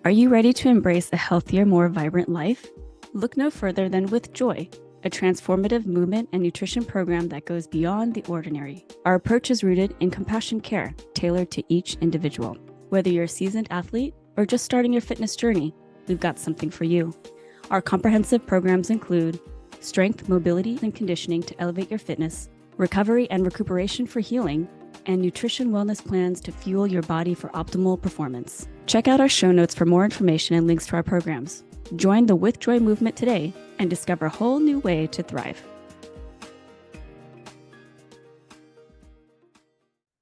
Are you ready to embrace a healthier, more vibrant life? Look no further than With Joy, a transformative movement and nutrition program that goes beyond the ordinary. Our approach is rooted in compassion care, tailored to each individual. Whether you're a seasoned athlete or just starting your fitness journey, we've got something for you. Our comprehensive programs include strength, mobility, and conditioning to elevate your fitness, recovery and recuperation for healing, and nutrition wellness plans to fuel your body for optimal performance. Check out our show notes for more information and links to our programs. Join the With Joy movement today and discover a whole new way to thrive.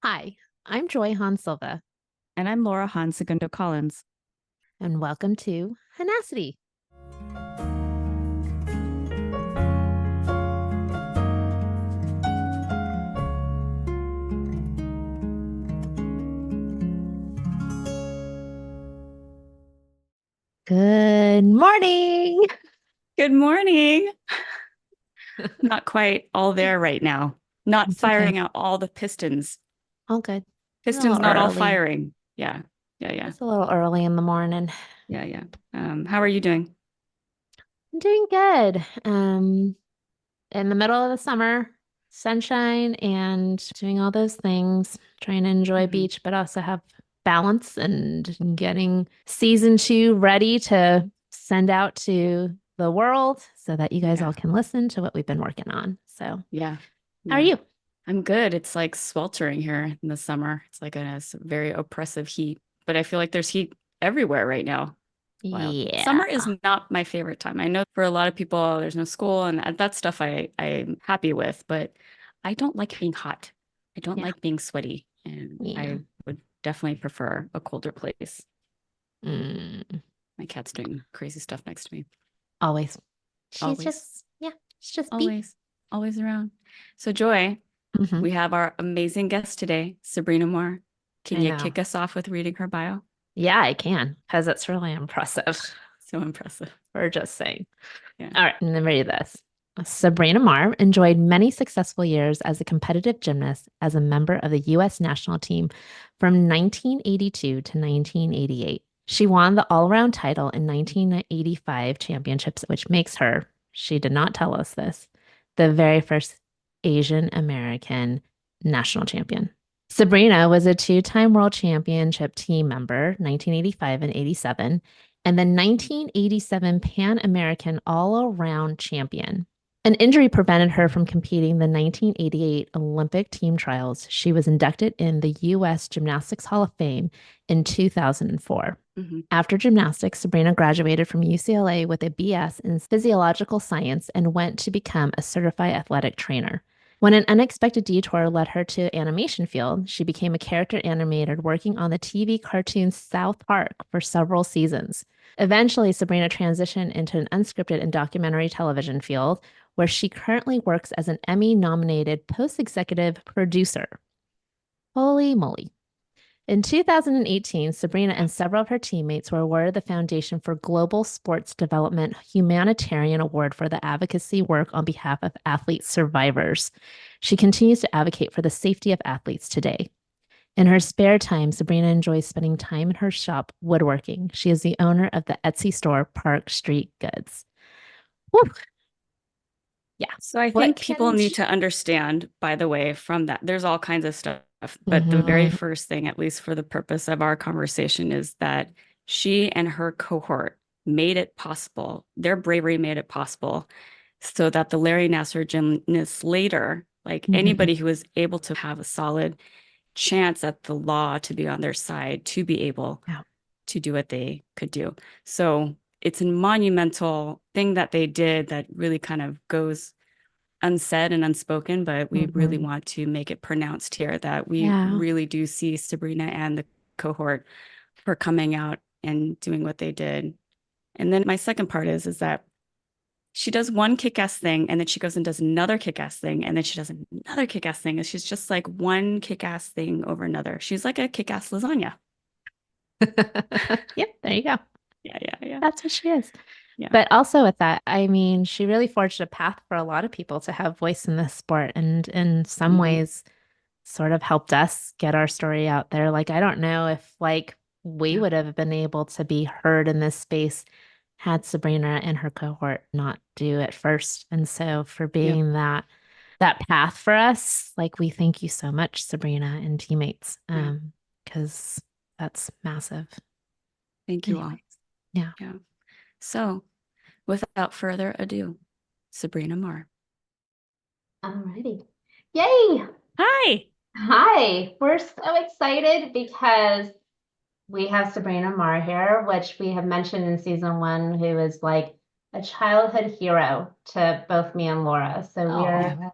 Hi, I'm Joy Han Silva. And I'm Laura Han Segundo Collins. And welcome to Hahnacity. Good morning. Good morning. Not quite all there right now. Not It's firing okay. out all the pistons. All good. Pistons not all early. firing. Yeah. It's a little early in the morning. Yeah. How are you doing? I'm doing good. In the middle of the summer, sunshine and doing all those things, trying to enjoy beach, but also have balance and getting season 2 ready to send out to the world so that you guys all can listen to what we've been working on. So yeah. How are you? I'm good. It's like sweltering here in the summer. It's like a very oppressive heat, but I feel like there's heat everywhere right now. Wild. Yeah. Summer is not my favorite time. I know for a lot of people, there's no school and that stuff I'm happy with, but I don't like being hot. I don't like being sweaty, and I would definitely prefer a colder place. My cat's doing crazy stuff next to me. Always. She's just always around. So Joy, we have our amazing guest today, Sabrina Mar. Can you kick us off with reading her bio? Yeah, I can, because it's really impressive. So impressive. We're just saying. Yeah. All right, and then read this. Sabrina Mar enjoyed many successful years as a competitive gymnast as a member of the U.S. national team from 1982 to 1988. She won the all-around title in 1985 championships, which makes her, she did not tell us this, the very first Asian American national champion. Sabrina was a 2-time world championship team member, 1985 and 87, and the 1987 Pan American all-around champion. An injury prevented her from competing the 1988 Olympic team trials. She was inducted in the U.S. Gymnastics Hall of Fame in 2004. After gymnastics, Sabrina graduated from UCLA with a BS in Physiological Science and went to become a certified athletic trainer. When an unexpected detour led her to animation field, she became a character animator working on the TV cartoon South Park for several seasons. Eventually, Sabrina transitioned into an unscripted and documentary television field, where she currently works as an Emmy-nominated Post Executive Producer. Holy moly. In 2018, Sabrina and several of her teammates were awarded the Foundation for Global Sports Development Humanitarian Award for the advocacy work on behalf of athlete survivors. She continues to advocate for the safety of athletes today. In her spare time, Sabrina enjoys spending time in her shop woodworking. She is the owner of the Etsy store Park Street Goods. Woo. Yeah. So I think people need to understand, by the way, from that, there's all kinds of stuff. But the very first thing, at least for the purpose of our conversation, is that she and her cohort made it possible. Their bravery made it possible so that the Larry Nassar gymnasts later, like anybody who was able to have a solid chance at the law to be on their side, to be able to do what they could do. So it's a monumental thing that they did that really kind of goes unsaid and unspoken, but we really want to make it pronounced here that we really do see Sabrina and the cohort for coming out and doing what they did. And then my second part is that she does one kick-ass thing, and then she goes and does another kick-ass thing, and then she does another kick-ass thing, and she's just like one kick-ass thing over another. She's like a kick-ass lasagna. Yep, there you go. Yeah. That's what she is. Yeah. But also with that, I mean, she really forged a path for a lot of people to have voice in this sport, and in some ways sort of helped us get our story out there. Like, I don't know if like we would have been able to be heard in this space had Sabrina and her cohort not do it first. And so for being that path for us, like we thank you so much, Sabrina and teammates, because that's massive. Thank you all. Anyways, yeah. Yeah. So without further ado, Sabrina Mar. Alrighty. Yay! Hi. Hi. We're so excited because we have Sabrina Mar here, which we have mentioned in season 1, who is like a childhood hero to both me and Laura. So we are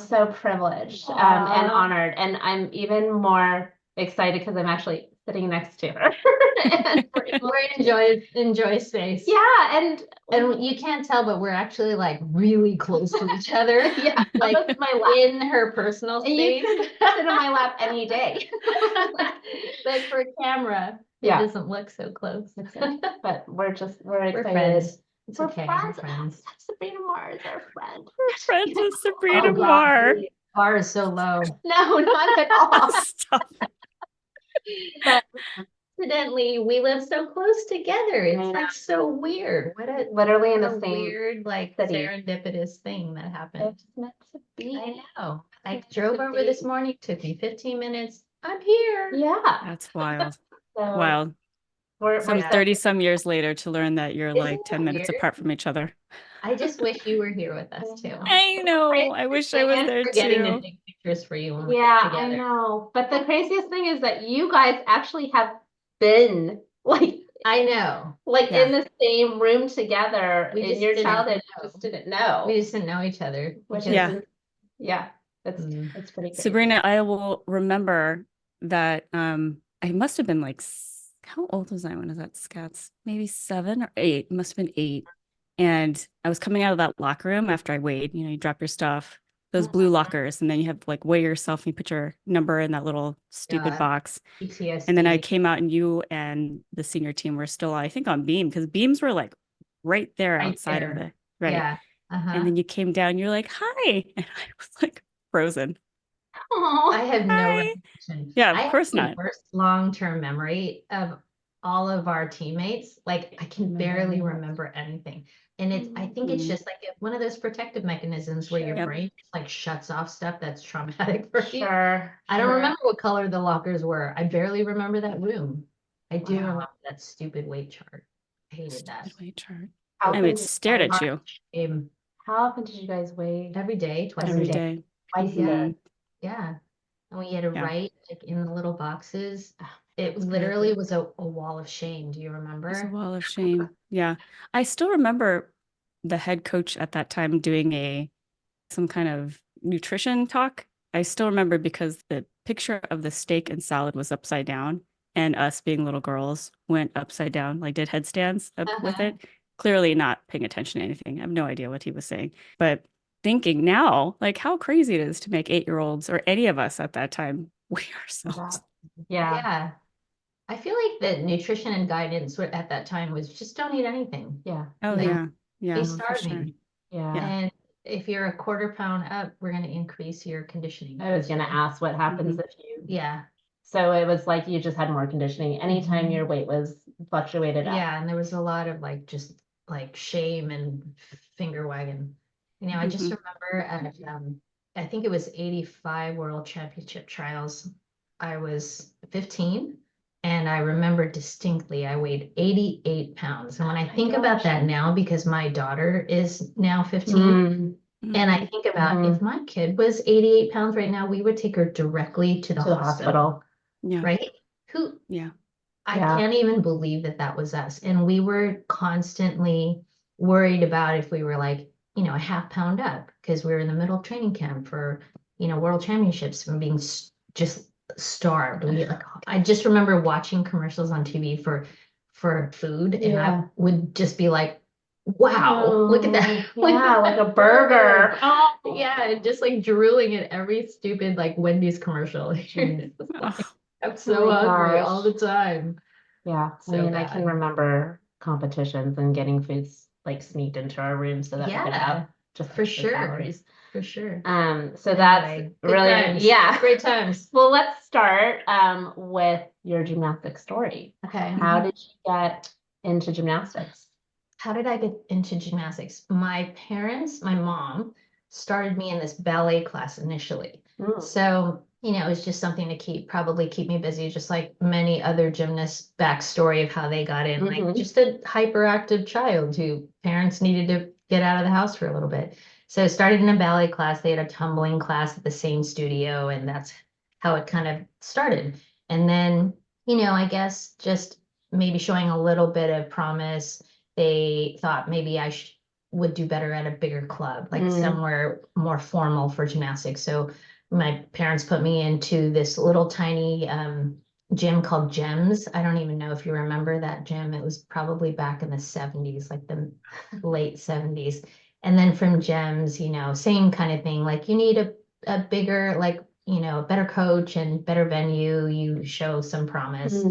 so privileged and honored. And I'm even more excited because I'm actually sitting next to her. And We're enjoy space. yeah, And you can't tell, but we're actually like really close to each other. yeah, Like almost my lap. in her personal And you space. could sit on my lap any day. But for camera, it Yeah. doesn't look so close. But we're excited. friends. It's We're okay. friends. We're friends. Sabrina Mar is our friend. We're friends with Sabrina Oh, God, Mar. the bar is so low. No, not at all. Stop. But Incidentally, we live so close together. I It's know. like so weird. literally in What the a same weird, like city. serendipitous thing that happened. It's meant to be. I know. I Meant drove to over this be. morning, took me 15 minutes. I'm here. Yeah. That's wild. So Wild. we're Some so 30 some years later to learn that you're Isn't like 10 that minutes weird? apart from each other. I just wish you were here with us too. I know. I wish I was And there forgetting to too. take pictures for you when we Yeah, get I together. know. But the craziest thing is that you guys actually have been like I know. Yeah. in the same room together We in just your didn't childhood. know. You just didn't know. We just didn't know each other. Which Yeah. is, yeah, it's Mm. pretty crazy. Sabrina, I will remember that I must have been like, how old was I when I was at Scats? Maybe 7 or 8. Must have been 8. And I was coming out of that locker room after I weighed. You know, you drop your stuff, those blue lockers, and then you have to like weigh yourself and you put your number in that little stupid God. box. PTSD. And then I came out and you and the senior team were still, I think, on beam because beams were like right there Right outside of there. the right. Yeah. Uh-huh. And then you came down, you're like, hi. And I was like frozen. Aw. I have no Hi. recollection. Yeah, of I have course the not. worst long-term memory of all of our teammates. Like I can barely remember anything. And I think it's Mhm. just like one of those protective mechanisms where your Yep. brain just like shuts off stuff that's traumatic for you. Sure. I don't sure. remember what color the lockers were. I barely remember that room. I do Wow. remember that stupid weight chart. I hated that. Stupid weight chart. How I mean, it often- stared at you How often did you guys weigh? Every day, twice every a day. day. Twice a Yeah. day. Yeah. And we had to Yeah. write like in the little boxes. It That's literally crazy. was a wall of shame. Do you It's a remember? wall of shame. Yeah. I still remember the head coach at that time doing some kind of nutrition talk. I still remember because the picture of the steak and salad was upside down and us being little girls went upside down, like did headstands up with it. Clearly not paying attention to anything. I have no idea what he was saying, but thinking now, like how crazy it is to make 8-year-olds or any of us at that time weigh ourselves. Yeah. Yeah. I feel like the nutrition and guidance at that time was just don't eat anything. Yeah. Oh Like, yeah. Yeah, Be for sure. starving. Yeah. Yeah. And if you're a quarter pound up, we're going to increase your conditioning. I was gonna ask what happens Mhm. if you. Yeah. So it was like you just had more conditioning. Anytime your weight was fluctuated up. Yeah. And there was a lot of like just like shame and finger wagging. You know, I just remember at I think it was 85 World Championship trials. I was 15 and I remember distinctly I weighed 88 pounds. And when I think about that now, because my daughter is now 15, and I think about if my kid was 88 pounds right now, we would take her directly to the hospital. Yeah. Right? Yeah. I Yeah. can't even believe that was us. And we were constantly worried about if we were like, you know, a half pound up because we were in the middle of training camp for, you know, world championships and being just starved. I just remember watching commercials on TV for food and I would just be like, wow, look at that. Yeah, like a burger. Oh, yeah, and just like drooling at every stupid like Wendy's commercial. Oh, I'm so my hungry gosh. all the time. Yeah. I So mean, I can bad. remember competitions and getting foods like sneaked into our room so that we could have just For extra sure. calories. For sure. So that's Anyway, good really, times. yeah. Great times. Well, let's start with your gymnastics story. Okay. How did you get into gymnastics? How did I get into gymnastics? My parents, my mom, started me in this ballet class initially. So, you know, it was just something to probably keep me busy, just like many other gymnasts' backstory of how they got in, like just a hyperactive child who parents needed to get out of the house for a little bit. So I started in a ballet class. They had a tumbling class at the same studio, and that's how it kind of started. And then, you know, I guess just maybe showing a little bit of promise, they thought maybe I would do better at a bigger club, like somewhere more formal for gymnastics. So my parents put me into this little tiny gym called Gems. I don't even know if you remember that gym. It was probably back in the 70s, like the late 70s. And then from Gems, you know, same kind of thing. Like you need a bigger, like, you know, a better coach and better venue. You show some promise.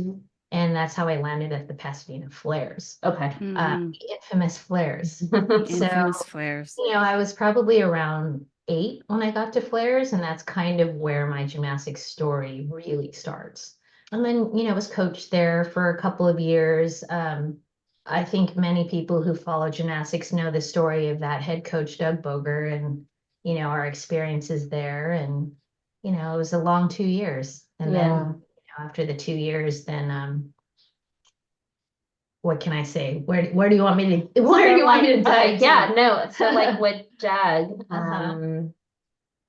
And that's how I landed at the Pasadena Flares. Okay. The infamous Flares. Infamous Flares. You know, I was probably around 8 when I got to Flares, and that's kind of where my gymnastics story really starts. And then, you know, I was coached there for a couple of years. I think many people who follow gymnastics know the story of that head coach, Doug Boger, and, you know, our experiences there. And, you know, it was a long 2 years. And then, you know, after the 2 years, then what can I say? Where do you want me to dive? Yeah, no. So like with Doug,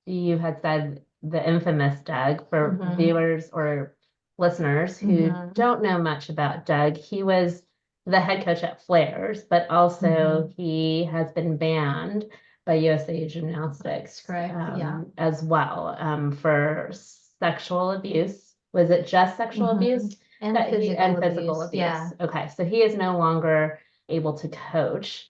you had said the infamous Doug for viewers or listeners who don't know much about Doug. He was the head coach at Flares, but also he has been banned by USA Gymnastics, Correct. as well, for sexual abuse. Was it just sexual abuse? And Physical abuse. Yeah. Okay, so he is no longer able to coach.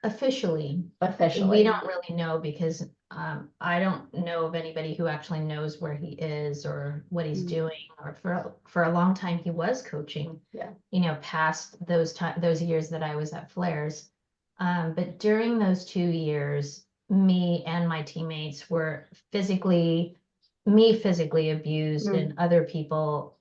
Officially, we don't really know because I don't know of anybody who actually knows where he is or what he's doing. Or for a long time he was coaching. Yeah. You know, past those years that I was at Flares. But during those 2 years, me and my teammates were physically abused, and other people,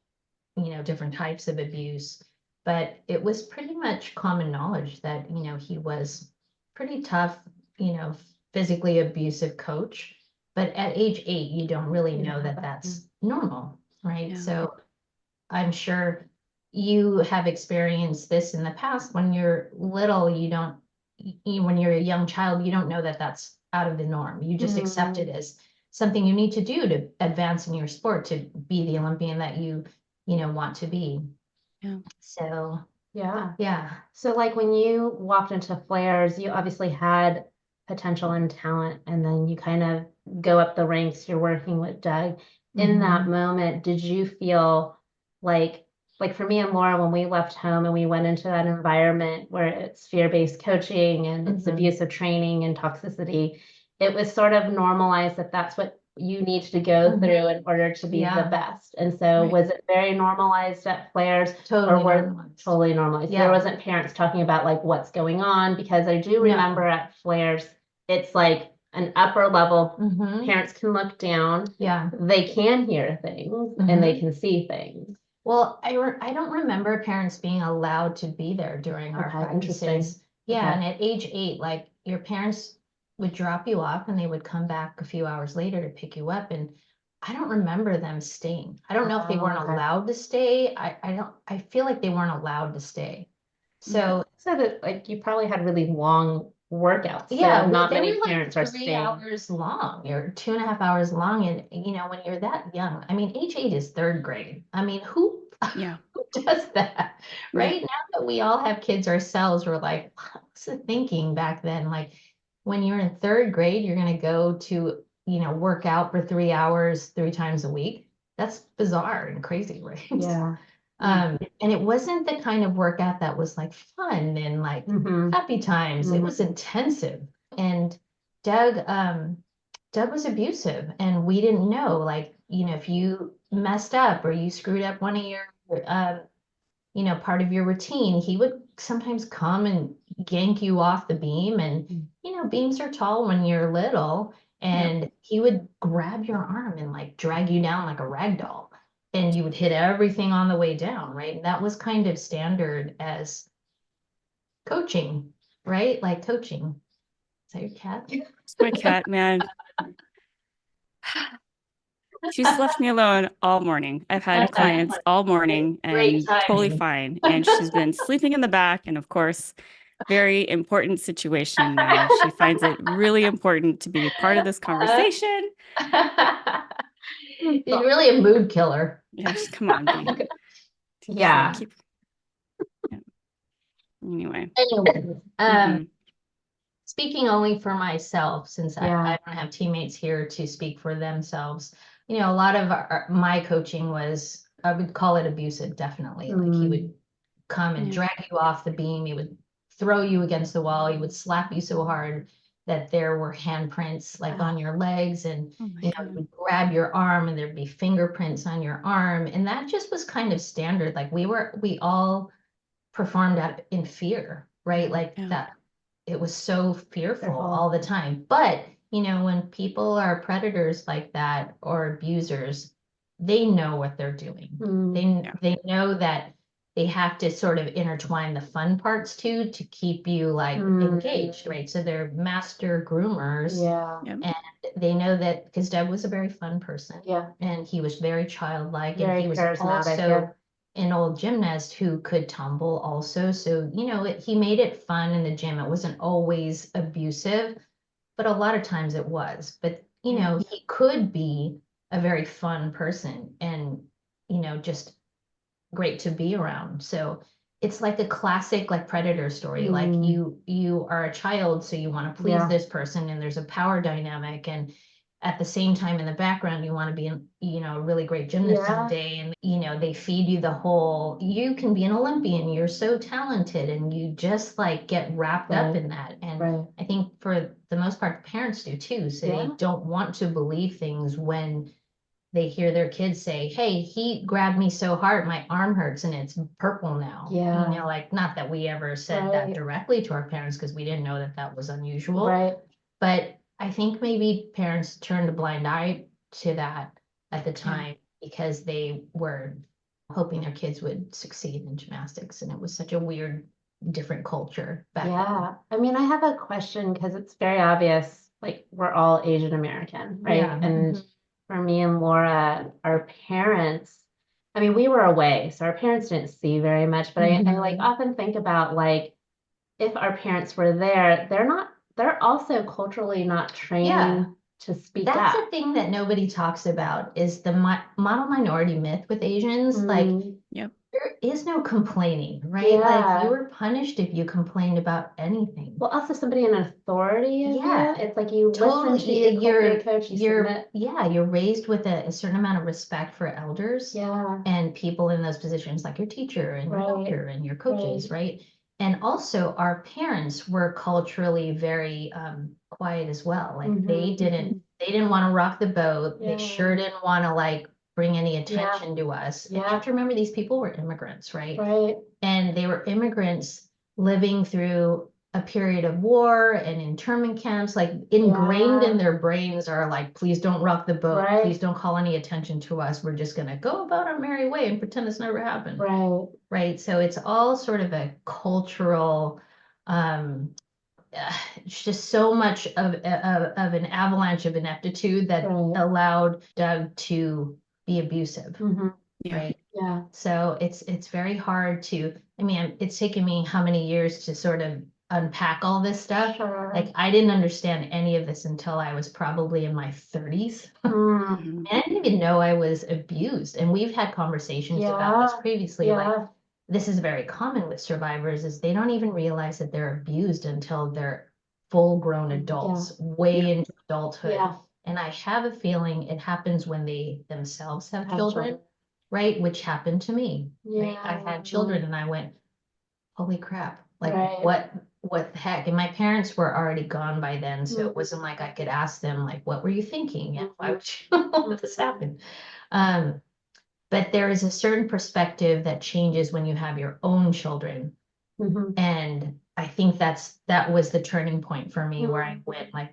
you know, different types of abuse. But it was pretty much common knowledge that, you know, he was pretty tough, you know, physically abusive coach. But at age 8, you don't really know that that's normal, right? Yeah. So I'm sure you have experienced this in the past. When you're little, when you're a young child, you don't know that that's out of the norm. You just accept it as something you need to do to advance in your sport, to be the Olympian that you know, want to be. Yeah. So, yeah. So like when you walked into Flares, you obviously had potential and talent, and then you kind of go up the ranks, you're working with Doug. In that moment, did you feel like for me and Laura, when we left home and we went into that environment where it's fear-based coaching and it's abusive training and toxicity, it was sort of normalized that that's what you need to go through in order to be the best. And so was it very normalized at Flares? Totally normalized. There wasn't parents talking about like what's going on, because I do remember at Flares, it's like an upper level. Parents can look down. Yeah. They can hear things and they can see things. Well, I don't remember parents being allowed to be there during our practices. Yeah, and at age 8, like your parents would drop you off and they would come back a few hours later to pick you up, and I don't remember them staying. I don't know if they weren't allowed to stay. I feel like they weren't allowed to stay. So that like you probably had really long workouts. Yeah, so not they many were parents like are 3 staying. hours long or 2.5 hours long. And you know, when you're that young, I mean, age 8 is 3rd grade. I mean, who does that? Right now that we all have kids ourselves, we're like, what's the thinking back then? Like when you're in 3rd grade, you're going to go to, you know, work out for 3 hours 3 times a week. That's bizarre and crazy, right? Yeah. And it wasn't the kind of workout that was like fun and like happy times. It was intensive. And Doug was abusive, and we didn't know, like, you know, if you messed up or you screwed up one of your you know, part of your routine, he would sometimes come and yank you off the beam and, you know, beams are tall when you're little, and he would grab your arm and like drag you down like a rag doll, and you would hit everything on the way down, right? And that was kind of standard as coaching, right? Like coaching. Is that your cat? It's my cat, man. She's left me alone all morning. I've had clients all morning Great and totally timing. fine. And she's been sleeping in the back. And of course, very important situation now. She finds it really important to be part of this conversation. He's really a mood killer. Yeah, come on, B. Yeah. Yeah. Anyway. Anyways, speaking only for myself, since Yeah. I don't have teammates here to speak for themselves, a lot of my coaching was, I would call it abusive, definitely. Like he would come and drag you off the beam. He would throw you against the wall. He would slap you so hard that there were handprints like on your legs, and he would grab your arm and there'd be fingerprints on your arm. And that just was kind of standard. Like we all performed out in fear, right? Like that. It was so fearful all the time. But, when people are predators like that or abusers, they know what they're doing. They know that they have to sort of intertwine the fun parts too to keep you like engaged, right? So they're master groomers. And they know that, because Deb was a very fun person. And he was very childlike, and he was also an old gymnast who could tumble also. So, he made it fun in the gym. It wasn't always abusive, but a lot of times it was. But, he could be a very fun person and, just great to be around. So it's like a classic like predator story. Like you are a child, so you want to please this person, and there's a power dynamic, and at the same time in the background you want to be a really great gymnast someday, and they feed you the whole, you can be an Olympian, you're so talented, and you just like get wrapped up in that. And I think for the most part the parents do too, so they don't want to believe things when they hear their kids say, hey, he grabbed me so hard, my arm hurts and it's purple now. Like, not that we ever said that directly to our parents, because we didn't know that that was unusual. But I think maybe parents turned a blind eye to that at the time because they were hoping their kids would succeed in gymnastics. And it was such a weird, different culture back then. I mean, I have a question, because it's very obvious, like we're all Asian American, right? And for me and Laura, our parents, I mean, we were away, so our parents didn't see very much, but I like often think about like, if our parents were there, they're also culturally not trained to speak up. That's the thing that nobody talks about, is the model minority myth with Asians. Like, there is no complaining, right? Like, you were punished if you complained about anything. Well, also somebody in authority. It's like you listen to your coach. You're raised with a certain amount of respect for elders and people in those positions, like your teacher and your doctor and your coaches, right? And also our parents were culturally very quiet as well. Like they didn't want to rock the boat. They sure didn't want to like bring any attention to us. And you have to remember, these people were immigrants, right? And they were immigrants living through a period of war and internment camps. Like ingrained in their brains are like, please don't rock the boat. Please don't call any attention to us. We're just going to go about our merry way and pretend this never happened. Right. So it's all sort of a cultural, it's just so much of an avalanche of ineptitude that allowed Doug to be abusive. Right. So it's very hard to, I mean, it's taken me how many years to sort of unpack all this stuff. Like I didn't understand any of this until I was probably in my 30s. And I didn't even know I was abused. And we've had conversations about this previously. Like, this is very common with survivors, is they don't even realize that they're abused until they're full-grown adults, way into adulthood. And I have a feeling it happens when they themselves have children, right? Which happened to me. Right? I had children and I went, holy crap, like what the heck? And my parents were already gone by then, so it wasn't like I could ask them like, what were you thinking? And why would you let this happen? But there is a certain perspective that changes when you have your own children. Mhm. And I think that was the turning point for me where I went like,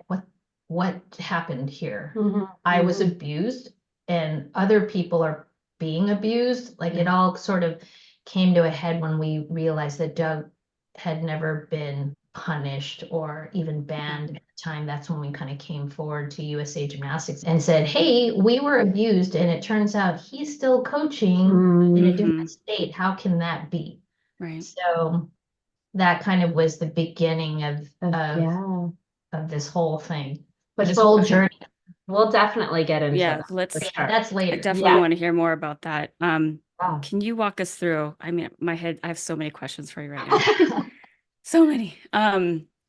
what happened here? Mhm. I was abused and other people are being abused. Like it all sort of came to a head when we realized that Doug had never been punished or even banned at the time. That's when we kind of came forward to USA Gymnastics and said, hey, we were abused and it turns out he's still coaching in a different state. How can that be? Right. So that kind of was the beginning of Yeah. this whole thing, Which this we'll- whole okay. journey. We'll definitely get into Yeah, that for let's, sure. That's I later. definitely Yeah. want to hear more about that. Wow. Can you walk us through? I mean, my head, I have so many questions for you right now. So many.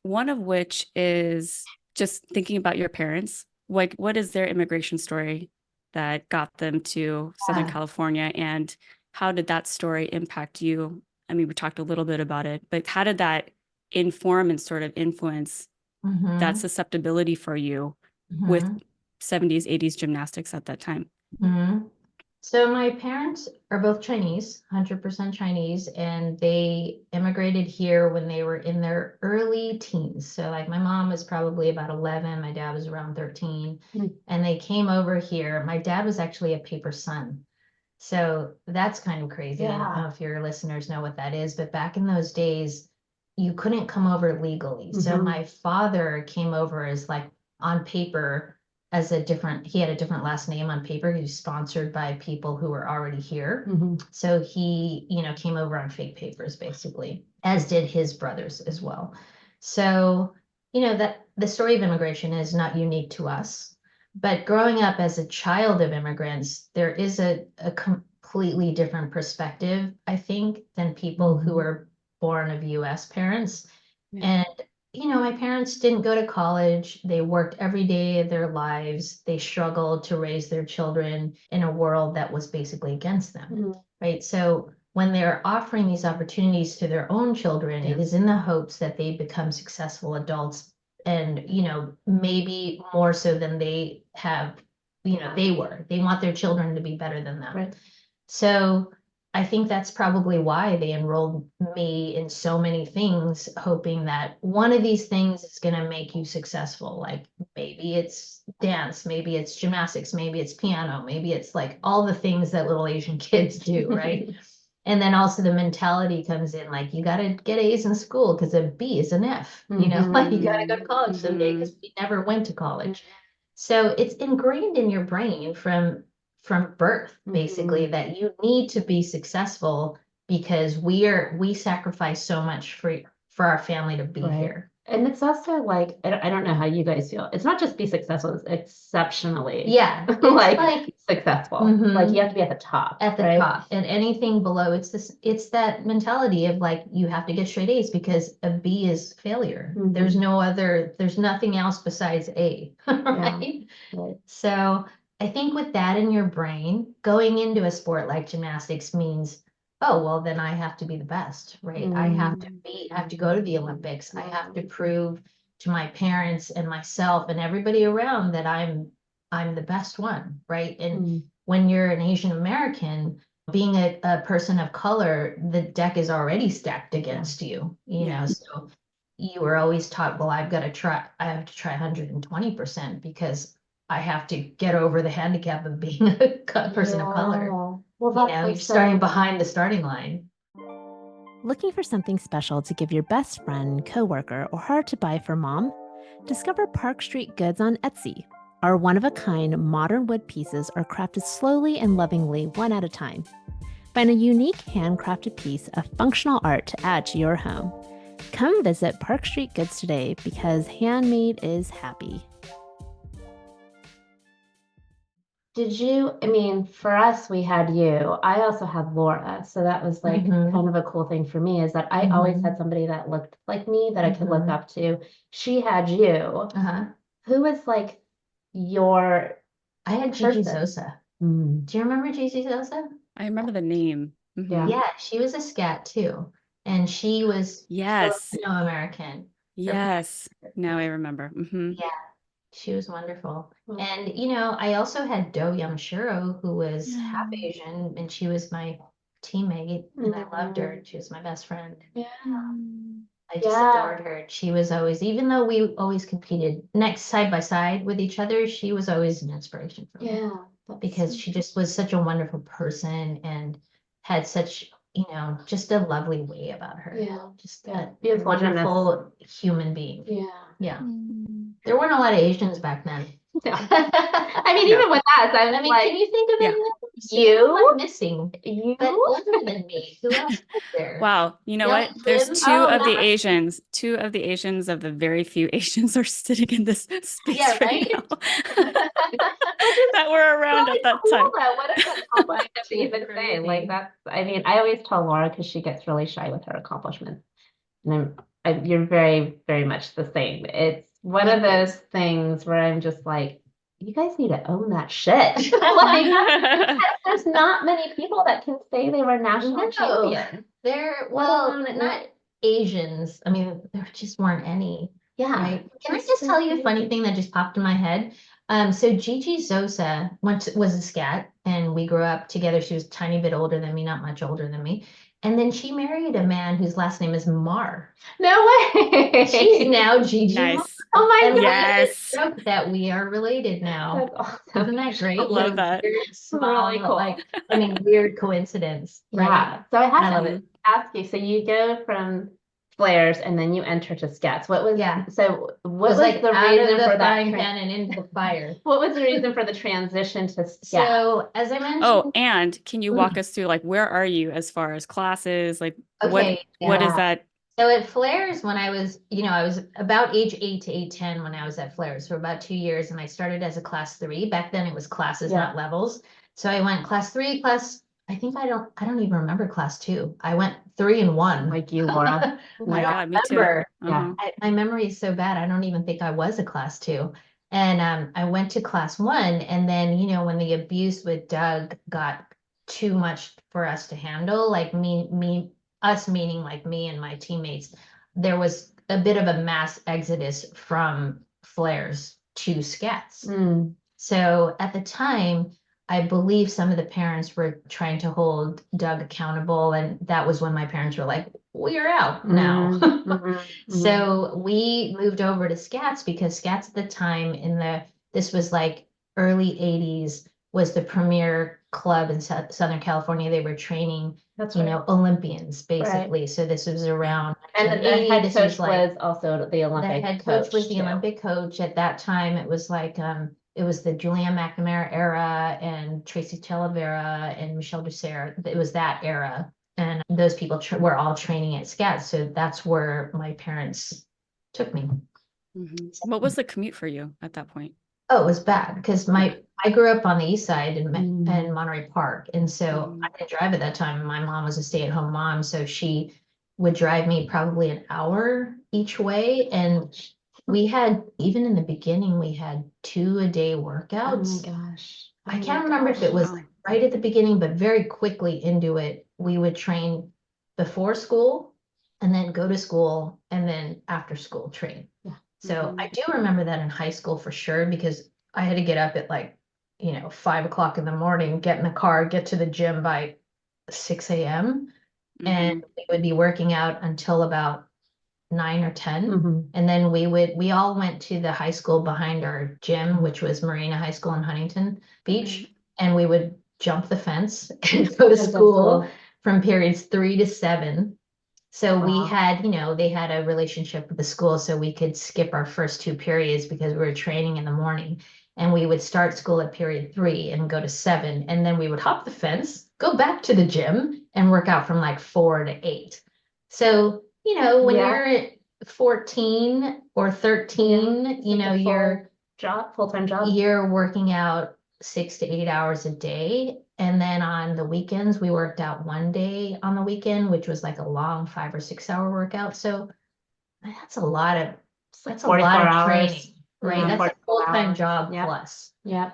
One of which is just thinking about your parents. Like, what is their immigration story that got them to Southern Yeah. California, and how did that story impact you? I mean, we talked a little bit about it, but how did that inform and sort of influence that susceptibility for you with 70s, 80s gymnastics at that time? So my parents are both Chinese, 100% Chinese, and they immigrated here when they were in their early teens. So like my mom was probably about 11, my dad was around 13, and they came over here. My dad was actually a paper son. So that's kind of crazy. I don't know if your listeners know what that is, but back in those days, you couldn't come over legally. So my father came over as like on paper he had a different last name on paper. He was sponsored by people who were already here. So he, came over on fake papers basically, as did his brothers as well. So, that the story of immigration is not unique to us. But growing up as a child of immigrants, there is a completely different perspective, I think, than people who are born of US parents. Yeah. And, my parents didn't go to college. They worked every day of their lives. They struggled to raise their children in a world that was basically against them, right? So when they're offering these opportunities to their own children, it is in the hopes that they become successful adults and maybe more so than they have they want their children to be better than them. Right. So I think that's probably why they enrolled me in so many things, hoping that one of these things is going to make you successful. Like maybe it's dance, maybe it's gymnastics, maybe it's piano, maybe it's like all the things that little Asian kids do, right? And then also the mentality comes in, like you got to get A's in school because a B is an F, like you got to go to college someday because we never went to college. So it's ingrained in your brain from birth, basically, that you need to be successful because we sacrifice so much for our family to be here. And it's also like, I don't know how you guys feel. It's not just be successful, it's exceptionally Yeah, it's like successful. Like you have to be at the top. At the top. And anything below, it's that mentality of like you have to get straight A's because a B is failure. There's nothing else besides A, right? Right. So I think with that in your brain, going into a sport like gymnastics means, oh, well, then I have to be the best, right? I have to go to the Olympics. I have to prove to my parents and myself and everybody around that I'm the best one, right? And when you're an Asian American, being a person of color, the deck is already stacked against you, so you were always taught, well, I have to try 120% because I have to get over the handicap of being a person of color. Well, You're starting behind the starting line. Looking for something special to give your best friend, coworker, or hard to buy for mom? Discover Park Street Goods on Etsy. Our one-of-a-kind modern wood pieces are crafted slowly and lovingly, one at a time. Find a unique handcrafted piece of functional art to add to your home. Come visit Park Street Goods today because handmade is happy. I mean, for us, we had you. I also had Laura. So that was like kind of a cool thing for me is that I always had somebody that looked like me that I could look up to. She had you. Who was like I had Gigi Sosa. Do you remember Gigi Sosa? I remember the name. Yeah, she was a scat too. And she was Filipino American. Yes. Now I remember. Yeah, she was wonderful. And I also had Do Yamashiro, who was half Asian, and she was my teammate, and I loved her. She was my best friend. Yeah. I just adored her. She was always, even though we always competed next side by side with each other, she was always an inspiration for me. Because she just was such a wonderful person and had such, you know, just a lovely way about her. Just a Beautiful wonderful human being. Yeah. There weren't a lot of Asians back then. I mean, even with us, I was like, can you think of any you? I'm missing? You? But older than me. Who else was there? Wow, you know Young what? There's Kim? two of the Asians, of the very few Asians are sitting in this space right now that were around at that time. What is that compliment to even say? Like that's, I mean, I always tell Laura because she gets really shy with her accomplishments. And you're very, very much the same. It's one of those things where I'm just like, you guys need to own that shit. Like, there's not many people that can say they were national champion. They're, well, not Asians. I mean, there just weren't any. Right? Can I just tell you a funny thing that just popped in my head? So Gigi Zosa was a scat, and we grew up together. She was a tiny bit older than me, not much older than me. And then she married a man whose last name is Mar. No way. She's now Gigi. Nice. Oh my God. Yes. That we are related now. That's awesome. Isn't that great? I love that. Really cool. Like, I mean, weird coincidence. Right? Yeah. So I have I love to it. ask you, so you go from flares and then you enter to scats. What was so what was like the out reason of the for that? frying pan and into the fire. What was the reason for the transition to scat? So as I mentioned, Oh, and can you walk us through, like, where are you as far as classes? Like, what is that? So at Flares, when I was, you know, I was about age 8 to 8-10 when I was at Flares for about 2 years, and I started as a class 3. Back then it was classes, not levels. So I went class 3, I don't even remember class 2. I went 3 and 1. Like you, Laura. Oh my God, me too. Yeah. My memory is so bad. I don't even think I was a class 2. And I went to class 1, and then, you know, when the abuse with Doug got too much for us to handle, like us meaning like me and my teammates, there was a bit of a mass exodus from Flares to Scats. So at the time, I believe some of the parents were trying to hold Doug accountable, and that was when my parents were like, we're out now. So we moved over to Scats because Scats at the time this was like early 80s, was the premier club in Southern California. They were training, Olympians basically. So this was around, and the head coach was also the Olympic the head coach was the too. Olympic coach. At that time, it was like it was the Julianne McNamara era and Tracy Talavera and Michelle Dussert. It was that era. And those people were all training at Scats. So that's where my parents took me. What was the commute for you at that point? Oh, it was bad because I grew up on the east side in Monterey Park. And so I didn't drive at that time. My mom was a stay-at-home mom. So she would drive me probably an hour each way. And we had, even in the beginning, we had 2-a-day workouts. Oh my gosh. I can't remember if it was right at the beginning, but very quickly into it, we would train before school and then go to school and then after school train. So I do remember that in high school for sure, because I had to get up at 5 o'clock in the morning, get in the car, get to the gym by 6 a.m. And we would be working out until about 9 or 10. And then we all went to the high school behind our gym, which was Marina High School in Huntington Beach. And we would jump the fence and go to school from periods 3 to 7. So we had, they had a relationship with the school, so we could skip our first 2 periods because we were training in the morning. And we would start school at period 3 and go to 7. And then we would hop the fence, go back to the gym and work out from 4 to 8. So, when you're 14 or 13, you're full-time job. You're working out 6 to 8 hours a day. And then on the weekends, we worked out 1 day on the weekend, which was like a long 5 or 6 hour workout. So that's a lot of training, right? That's a full-time job plus. Yeah,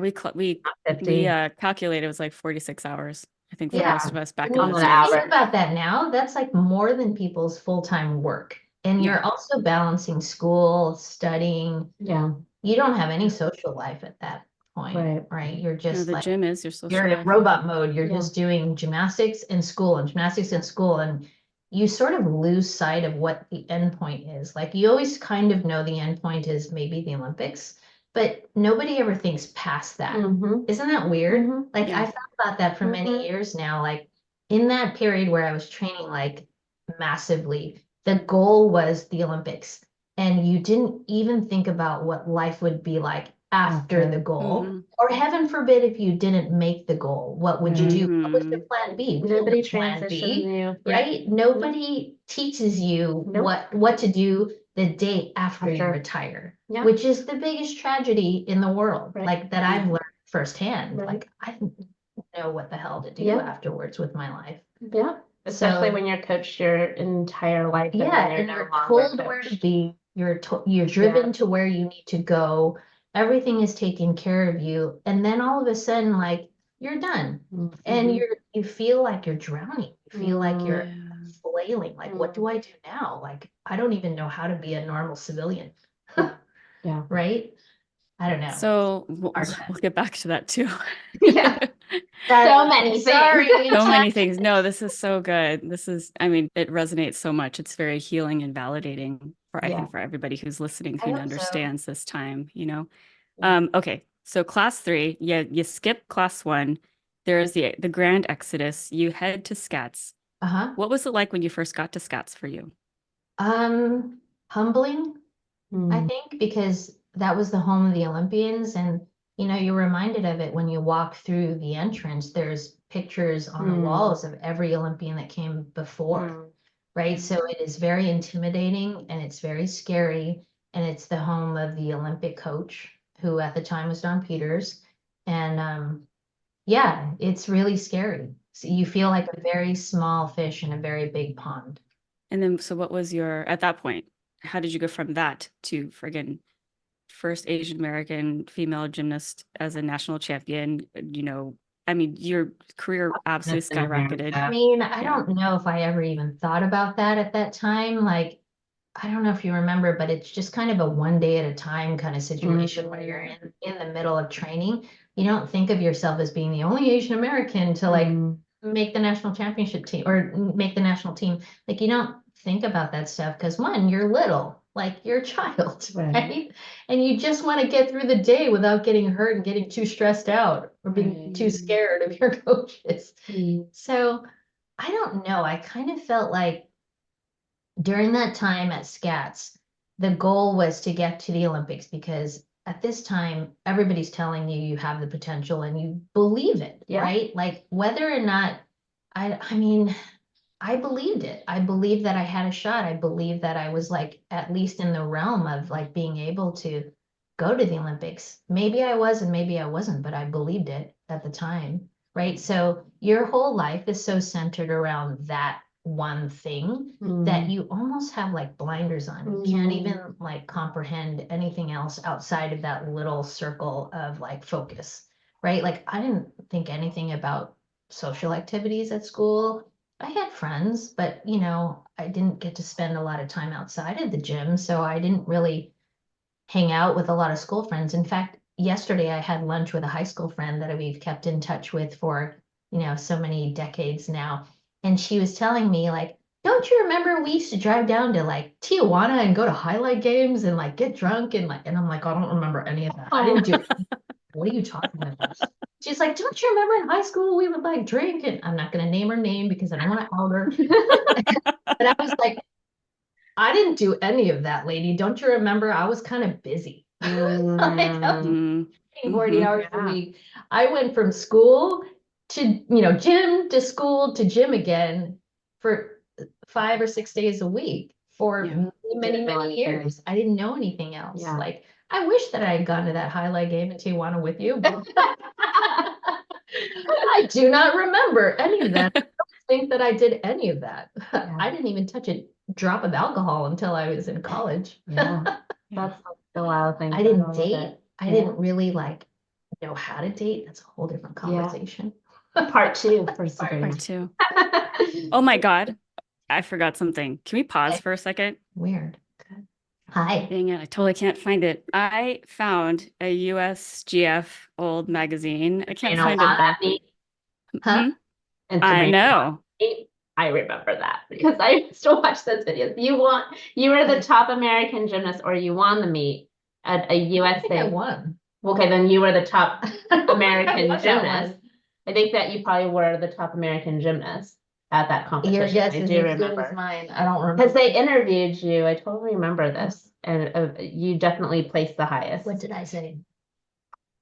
we calculated it was like 46 hours, I think, for most of us back in those days. Think about that now. That's like more than people's full-time work. And you're also balancing school, studying. Yeah. You don't have any social life at that point, right? You're No, just the like, gym is your social you're in life. robot mode. You're Yeah. just doing gymnastics in school and gymnastics in school. And you sort of lose sight of what the end point is. Like you always kind of know the end point is maybe the Olympics, but nobody ever thinks past that. Mhm. Isn't that weird? Mhm. Like Yeah. I thought about that for many Mhm. years now. Like in that period where I was training like massively, the goal was the Olympics. And you didn't even think about what life would be like after the goal. Mhm. Or heaven forbid if you didn't make the goal, what would you do? What was your Mhm. plan B? We Nobody didn't have plan transitions B, you. right? Nobody teaches you Nope. what to do the day after you After. retire, Yeah. which is the biggest tragedy in the world, Right. like that I've learned firsthand. Right. Like I didn't know what the hell to do Yeah. afterwards with my life. Yeah. Especially So- when you're coached your entire life. Yeah, then and no you're longer told where to coached. be, you're driven to where you need to go. Everything is taken care of you, and then all of a sudden, like you're done, and Mhm. you feel like you're drowning. You feel like you're Yeah. flailing. Like, what do I do now? Like, I don't even know how to be a normal civilian. Yeah. Right? I don't know. So Hard time. we'll get back to that too. Yeah. So many things. Sorry. So many things. No, this is so good. I mean, it resonates so much. It's very healing and validating for, I Yeah. think, for everybody who's listening, I who hope so. understands this time, Yeah. Okay. So class 3, you skip class 1. There's the grand exodus. You head to SCATS. Uh-huh. What was it like when you first got to SCATS for you? Humbling, I think, because that was the home of the Olympians, and you're reminded of it when you walk through the entrance. There's pictures on the walls of every Olympian that came before, right? So it is very intimidating and it's very scary, and it's the home of the Olympic coach, who at the time was Don Peters, and yeah, it's really scary. So you feel like a very small fish in a very big pond. And then, so what was at that point, how did you go from that to friggin' first Asian American female gymnast as a national champion? I mean, your career absolutely skyrocketed. I mean, I Yeah. don't know if I ever even thought about that at that time. Like, I don't know if you remember, but it's just kind of a one day at a time kind of situation where you're in the middle of training. You don't think of yourself as being the only Asian American to like make the national championship team or make the national team. Like, you don't think about that stuff because one, you're little, like you're a child, right? And you just want to get through the day without getting hurt and getting too stressed out or being too scared of your coaches. So I don't know. I kind of felt like during that time at SCATS, the goal was to get to the Olympics because at this time, everybody's telling you you have the potential and you believe it, right? Like whether or not, I mean, I believed it. I believed that I had a shot. I believed that I was like at least in the realm of like being able to go to the Olympics. Maybe I was and maybe I wasn't, but I believed it at the time, right? So your whole life is so centered around that one thing that you almost have like blinders on. You can't even like comprehend anything else outside of that little circle of like focus, right? Like I didn't think anything about social activities at school. I had friends, but I didn't get to spend a lot of time outside of the gym, so I didn't really hang out with a lot of school friends. In fact, yesterday I had lunch with a high school friend that we've kept in touch with for, so many decades now. And she was telling me like, don't you remember we used to drive down to like Tijuana and go to highlight games and like get drunk and I'm like, I don't remember any of that. I didn't do it. What are you talking about? She's like, don't you remember in high school we would like drink? And I'm not going to name her name because I don't want to out her. But I was like, I didn't do any of that, lady. Don't you remember? I was kind of busy. Like, I was working 40 hours a week. I went from school to, gym to school to gym again for 5 or 6 days a week for many, many years. I didn't know anything else. Like, I wish that I had gone to that highlight game in Tijuana with you, but I do not remember any of that. I don't think that I did any of that. I didn't even touch a drop of alcohol until I was in college. That's the wild thing. I didn't date. I didn't really like know how to date. That's a whole different conversation. Part 2 for Sabrina. Part 2. Oh my God. I forgot something. Can we pause for a second? Weird. Hi. Dang it, I totally can't find it. I found a USGF old magazine. I can't Sabrina find won it that though. meet, Huh? Hmm? and I Sabrina won know. the meet. I remember that because I used to watch those videos. You were the top American gymnast, or you won the meet at a I think I USA. won. Okay, then you were the top I American won that gymnast. one. I think that you probably were the top American gymnast at that competition. Your guess I is do as good as remember. mine. I don't Because remember. they interviewed you, I totally remember this, and you definitely placed the highest. What did I say?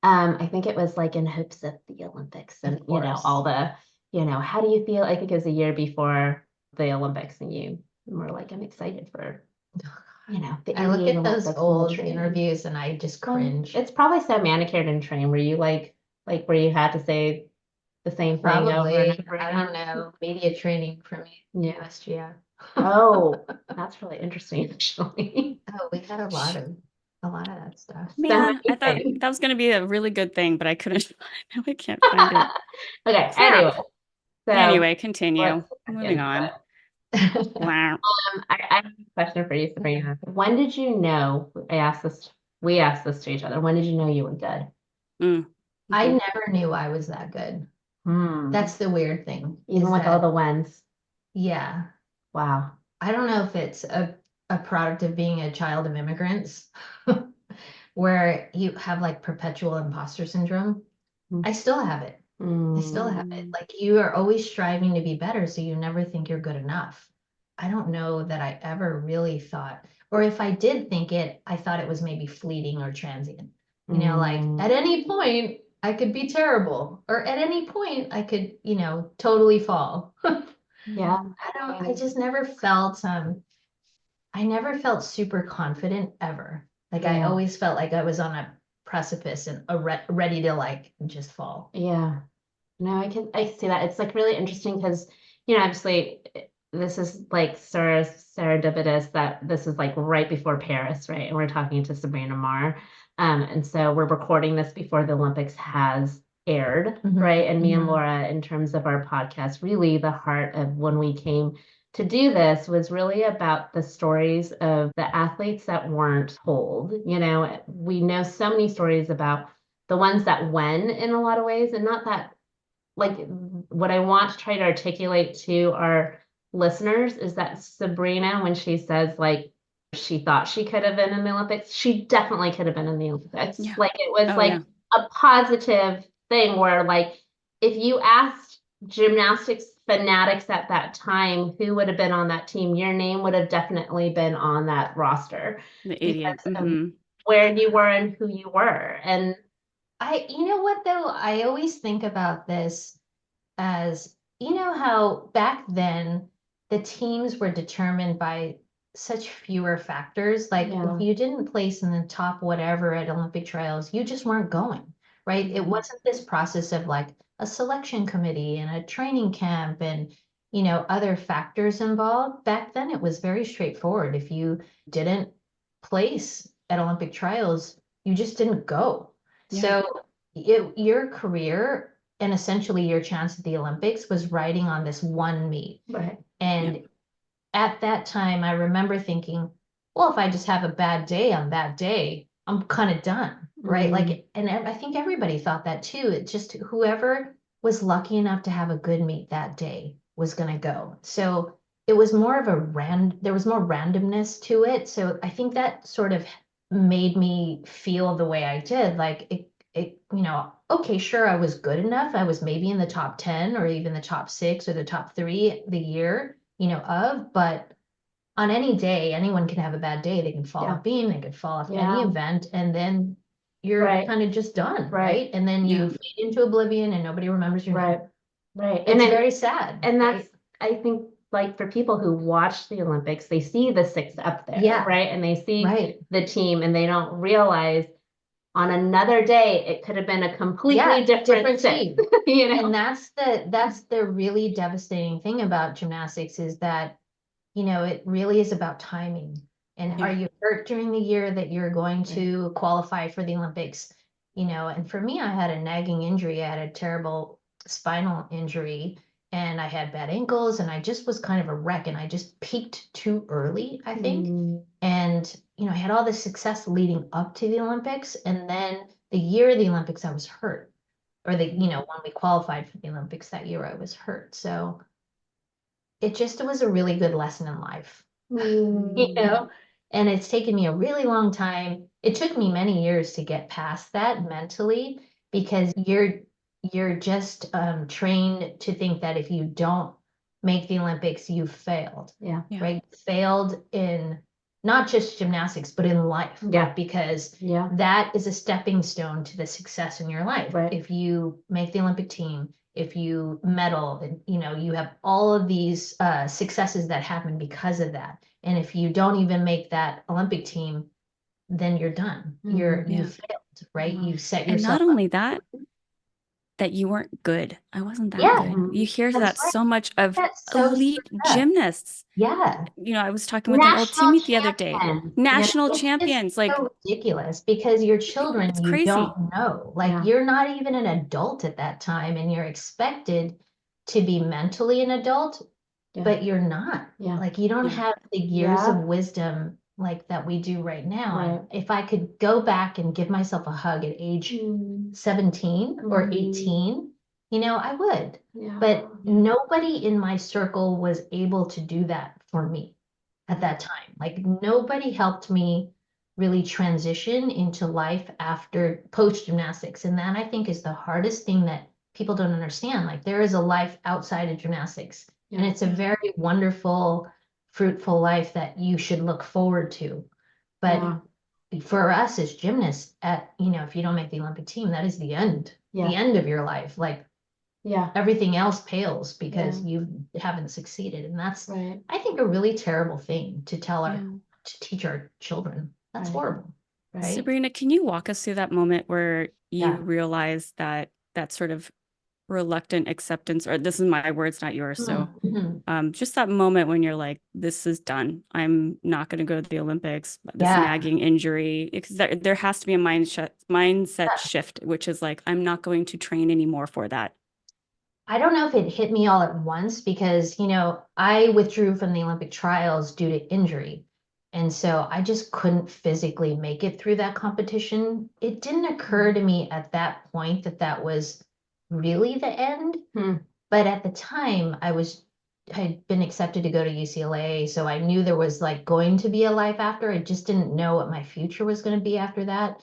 I think it was like in hopes of the Olympics and, Of you know, course. all the, how do you feel? I think it was a year before the Olympics, and you were like, I'm excited for, the I look Indian at those Olympics and the old training. interviews and I just cringe. It's probably so manicured and trained. Were you like where you had to say the same thing over and Probably, over I again? don't know, media training from Yeah. USGF. Oh, that's really interesting, actually. Oh, we had a lot of that stuff. So Man, I many thought things. that was going to be a really good thing, but I couldn't. Now I can't find it. Okay, Crap. anyway. So Anyway, continue. let's get back Moving into on. it. Wow. I have a question for you, Sabrina. When did you know, we asked this to each other, when did you know you were good? Mm. I Mhm. never knew I was that good. Hmm. That's the weird thing. Even is with all that- the wins. Yeah. Wow. I don't know if it's a product of being a child of immigrants where you have like perpetual imposter syndrome. Mm. I still have it. I still have it. Like you are always striving to be better, so you never think you're good enough. I don't know that I ever really thought, or if I did think it, I thought it was maybe fleeting or transient. Like at any point I could be terrible, or at any point I could, totally fall. Yeah. I just never felt I never felt super confident ever. Like I Yeah. always felt like I was on a precipice and ready to like just fall. Yeah. No, I see that. It's like really interesting because, obviously this is like serendipitous that this is like right before Paris, right? And we're talking to Sabrina Mar. And so we're recording this before the Olympics has aired, Mhm, right? And me and mhm. Laura, in terms of our podcast, really the heart of when we came to do this was really about the stories of the athletes that weren't told. We know so many stories about the ones that win in a lot of ways, and not that, like, what I want to try to articulate to our listeners is that Sabrina, when she says like she thought she could have been in the Olympics, she definitely could have been in the Olympics. Yeah. Like it was Oh, like yeah. a positive thing where, like, if you asked gymnastics fanatics at that time who would have been on that team, your name would have definitely been on that roster The idiot. because of Mhm. where you were and who you were. And You know what though? I always think about this as, how back then the teams were determined by such fewer factors. Like Yeah. if you didn't place in the top whatever at Olympic trials, you just weren't going, right? It wasn't this process of like a selection committee and a training camp and, other factors involved. Back then it was very straightforward. If you didn't place at Olympic trials, you just didn't go. Yeah. So your career and essentially your chance at the Olympics was riding on this one meet. right. And at that time, I remember thinking, well, if I just have a bad day on that day, I'm kind of done, right? Like, and I think everybody thought that too. It just whoever was lucky enough to have a good meet that day was going to go. So it was more of there was more randomness to it. So I think that sort of made me feel the way I did. Like okay, sure, I was good enough. I was maybe in the top 10 or even the top 6 or the top 3 the year, but on any day, anyone can have a bad day. They can fall off beam, they could fall off any event, and then you're kind of just done, right? And then you fade into oblivion and nobody remembers your name. Right. It's very sad. And that's, I think, like for people who watch the Olympics, they see the 6 up there, right? And they see the team and they don't realize on another day it could have been a completely different team. And that's the really devastating thing about gymnastics is that, it really is about timing. And are you hurt during the year that you're going to qualify for the Olympics? And for me, I had a nagging injury. I had a terrible spinal injury. and I had bad ankles, and I just was kind of a wreck, and I just peaked too early, I think. And, I had all this success leading up to the Olympics, and then the year of the Olympics, I was hurt. Or when we qualified for the Olympics that year, I was hurt. So it was a really good lesson in life, and it's taken me a really long time. It took me many years to get past that mentally, because you're just trained to think that if you don't make the Olympics, you've failed. Yeah. Right? Failed in not just gymnastics, but in life. Yeah. Because that is a stepping stone to the success in your life. Right. If you make the Olympic team, if you medal, and you have all of these successes that happen because of that. And if you don't even make that Olympic team, then you're done. You failed, right? You've set And yourself not only that you weren't good. I wasn't that Yeah. good. You hear That's that right. so much of That's so elite sad. gymnasts. Yeah. I was talking with an old National teammate the other day. champion. National It's champions. Like, so ridiculous, because your children, it's you crazy. don't know. Like, you're not even an adult at that time, and you're expected to be mentally an adult, but you're not. Yeah. Like, you don't Yeah. have the years Yeah. of wisdom like that we do right now. Right. And if I could go back and give myself a hug at age 17 or 18, I would. Yeah. But nobody in my circle was able to do that for me at that time. Like, nobody helped me really transition into life after post gymnastics. And that, I think, is the hardest thing that people don't understand. Like, there is a life outside of gymnastics, and it's a very wonderful, fruitful life that you should look forward to. But for us as gymnasts, if you don't make the Olympic team, that is the end of your life. Like, everything else pales because you haven't succeeded. And that's, I think, a really terrible thing to to teach our children. That's horrible. Right? Sabrina, can you walk us through that moment where you realize that sort of reluctant acceptance, or this is my words, not yours. So just that moment when you're like, this is done. I'm not going to go to the Olympics, this nagging injury. There has to be a mindset shift, which is like, I'm not going to train anymore for that. I don't know if it hit me all at once, because, I withdrew from the Olympic trials due to injury. And so I just couldn't physically make it through that competition. It didn't occur to me at that point that that was really the end. But at the time, I had been accepted to go to UCLA. So I knew there was like going to be a life after. I just didn't know what my future was going to be after that.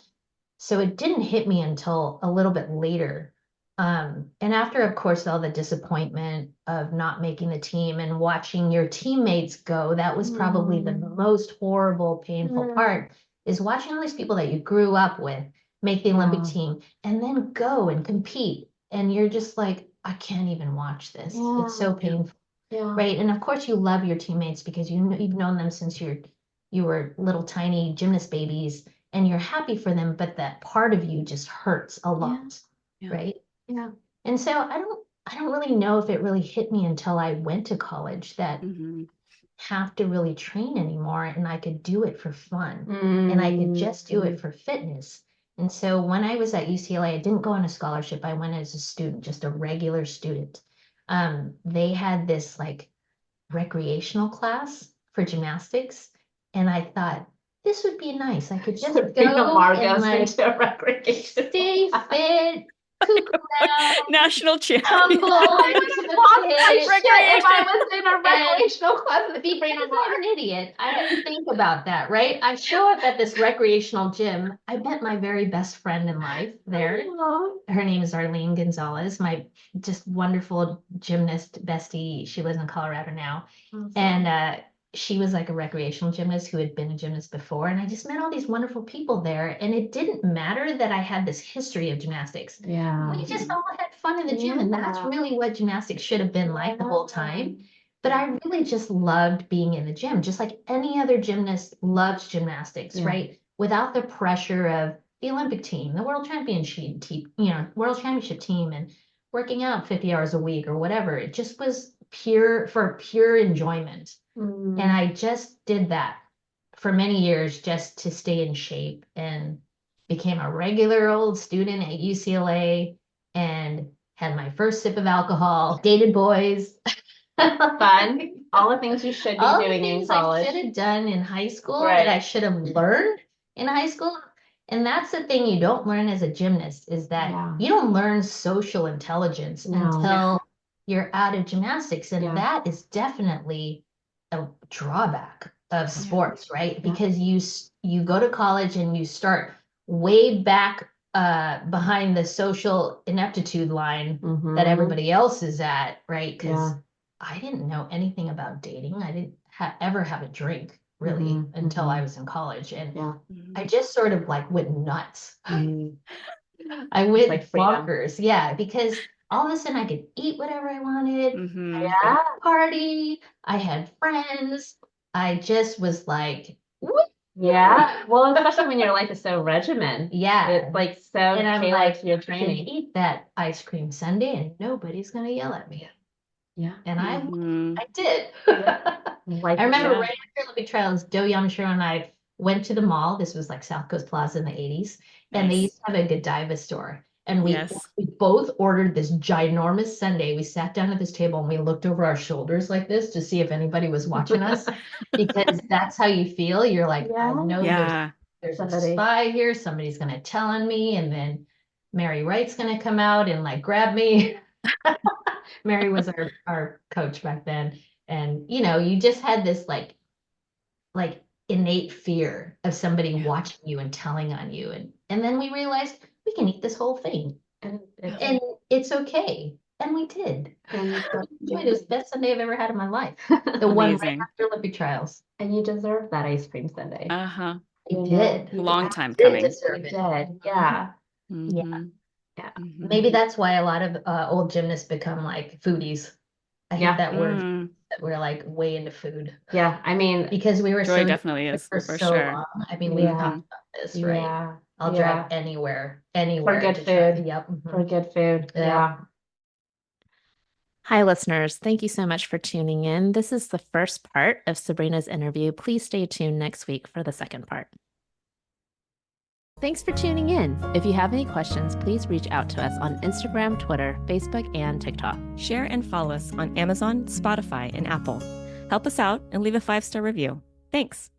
So it didn't hit me until a little bit later. And after, of course, all the disappointment of not making the team and watching your teammates go, that was probably the most horrible, painful part, is watching all these people that you grew up with make the Olympic team and then go and compete. And you're just like, I can't even watch this. It's so painful. Right. And of course, you love your teammates because you've known them since you were little tiny gymnast babies, and you're happy for them, but that part of you just hurts a lot. Right. Yeah. And so I don't really know if it really hit me until I went to college that have to really train anymore, and I could do it for fun, and I could just do it for fitness. And so when I was at UCLA, I didn't go on a scholarship. I went as a student, just a regular student. They had this like recreational class for gymnastics, and I thought, this would be nice. I could just go and like stay fit, poop around, national champion. tumble. I if I was in a recreational class with Sabrina Mar. I'm an idiot. I didn't think about that, right? I show up at this recreational gym. I met my very best friend in life there. Her name is Arlene Gonzalez, my just wonderful gymnast bestie. She lives in Colorado now. And she was like a recreational gymnast who had been a gymnast before. And I just met all these wonderful people there. And it didn't matter that I had this history of gymnastics. We just all had fun in the gym. And that's really what gymnastics should have been like the whole time. But I really just loved being in the gym, just like any other gymnast loves gymnastics, right? Without the pressure of the Olympic team, the world championship team, world championship team, and working out 50 hours a week or whatever. It just was for pure enjoyment. And I just did that for many years just to stay in shape, and became a regular old student at UCLA and had my first sip of alcohol, dated boys. Fun. All the things you should be All the doing in things college. I should have done in high school Right. that I should have learned in high school. And that's the thing you don't learn as a gymnast is that Yeah. you don't learn social intelligence No. until you're out of gymnastics. And Yeah. that is definitely a drawback of sports, right? Yeah. Because you go to college and you start way back behind the social ineptitude line that everybody else is at, right? Because I didn't know anything about dating. I didn't ever have a drink really until I was in college. And I just sort of like went nuts. I went like freedom. bonkers. Yeah, because all of a sudden I could eat whatever I wanted. I Yeah. had a party. I had friends. I just was like, what? Yeah. Well, especially when your life is so regimented. Yeah. It's like so And I'm tailored like, to your I can training. eat that ice cream sundae and nobody's gonna yell at me. Yeah. And Mhm. I did. Like, I remember Yeah. right after Olympic trials, Do Yamshiro and I went to the mall. This was like South Coast Plaza in the 80s. And they Nice. used to have a Godiva store. And we Yes. both ordered this ginormous sundae. We sat down at this table and we looked over our shoulders like this to see if anybody was watching us. Because that's how you feel. You're like, I know Yeah. there's a Somebody. spy here. Somebody's gonna tell on me. And then Mary Wright's gonna come out and like grab me. Mary was our coach back then. And you just had this like innate fear of somebody watching you and telling on you. And then we realized we can eat this whole thing. And And it's okay. And we did. and It was the best Sunday I've ever had in my life. The one right Amazing. after Olympic trials. and you deserve that ice cream sundae. Uh-huh. I You know, did. you Long time Did coming. deserve You it. did. Yeah. Mhm. Yeah. Mhm. Maybe that's why a lot of old gymnasts become like foodies. I hate Yeah. that word. Mm. That we're like way into food Yeah. I mean, because we were Joy so definitely is for for so sure. long. I mean, we've Yeah. talked about this, right? yeah. I'll yeah. drive anywhere good to try- food. Yep. For good food. Yeah. Yeah. Hi, listeners. Thank you so much for tuning in. This is the first part of Sabrina's interview. Please stay tuned next week for the second part. Thanks for tuning in. If you have any questions, please reach out to us on Instagram, Twitter, Facebook, and TikTok. Share and follow us on Amazon, Spotify, and Apple. Help us out and leave a 5-star review. Thanks.